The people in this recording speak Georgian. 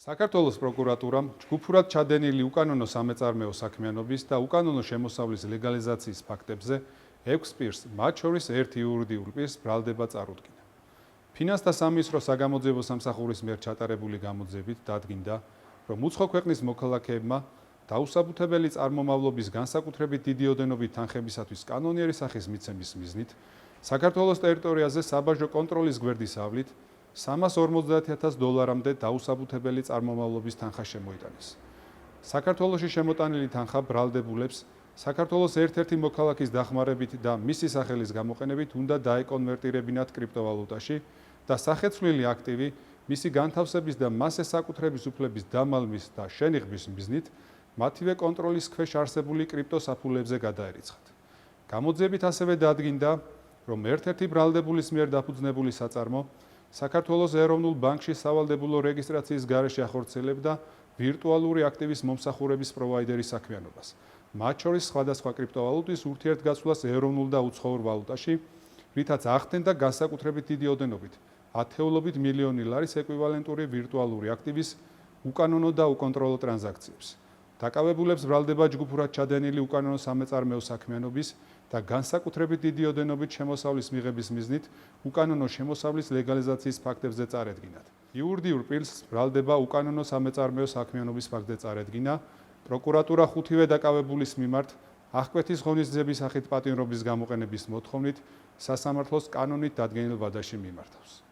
საქართველოს პროკურატურამ ჯგუფურად ჩადენილი უკანონო სამეწარმეო საქმიანობის და უკანონო შემოსავლის ლეგალიზაციის ფაქტებზე 6 პირს, მათ შორის ერთი იურიდიულ პირს ბრალდება წარუდგინა. ფინანსთა სამინისტროს საგამოძიებო სამსახურის მიერ ჩატარებული გამოძიებით დადგინდა, რომ უცხო ქვეყნის მოქალაქეებმა დაუსაბუთებელი წარმომავლობის განსაკუთრებით დიდი ოდენობით თანხებისათვის კანონიერი სახის მიცემის მიზნით საქართველოს ტერიტორიაზე საბაჟო კონტროლის გვერდის ავლით $350,000-მდე დაუსაბუთებელი წარმომავლობის თანხა შემოიტანეს. საქართველოში შემოტანილი თანხა ბრალდებულებს საქართველოს ერთ-ერთი მოქალაქის დახმარებით და მისი სახელის გამოყენებით უნდა დაეკონვერტირებინათ კრიპტოვალუტაში და სახეცვლილი აქტივი მისი განთავსების და მასზე საკუთრების უფლების დამალვის და შენიღბის მიზნით მათივე კონტროლის ქვეშ არსებული კრიპტოსაფულებზე გადაერიცხათ. გამოძიებით ასევე დადგინდა, რომ ერთ-ერთი ბრალდებულის მიერ დაფუძნებული საწარმო საქართველოს ეროვნულ ბანკში სავალდებულო რეგისტრაციის გარეშე ახორციელებდა ვირტუალური აქტივის მომსახურების პროვაიდერის საქმიანობას, მათ შორის სხვადასხვა კრიპტოვალუტის ურთიერთგაცვლას ეროვნულ და უცხოურ ვალუტაში, რითაც ახდენდა განსაკუთრებით დიდი ოდენობით, ათეულობით მილიონი ლარის ეკვივალენტური ვირტუალური აქტივის უკანონო და უკონტროლო ტრანზაქციებს. დაკავებულებს ბრალდება ჯგუფურად ჩადენილი უკანონო სამეწარმეო საქმიანობის და განსაკუთრებით დიდი ოდენობით შემოსავლის მიღების მიზნით უკანონო შემოსავლის ლეგალიზაციის ფაქტებზე წარედგინათ. იურიდიულ პირს ბრალდება უკანონო სამეწარმეო საქმიანობის ფაქტზე წარედგინა, პროკურატურა ხუთივე დაკავებულის მიმართ აღკვეთის ღონისძიების სახით პატიმრობის გამოყენების მოთხოვნით სასამართლოს კანონით დადგენილ ვადაში მიმართავს.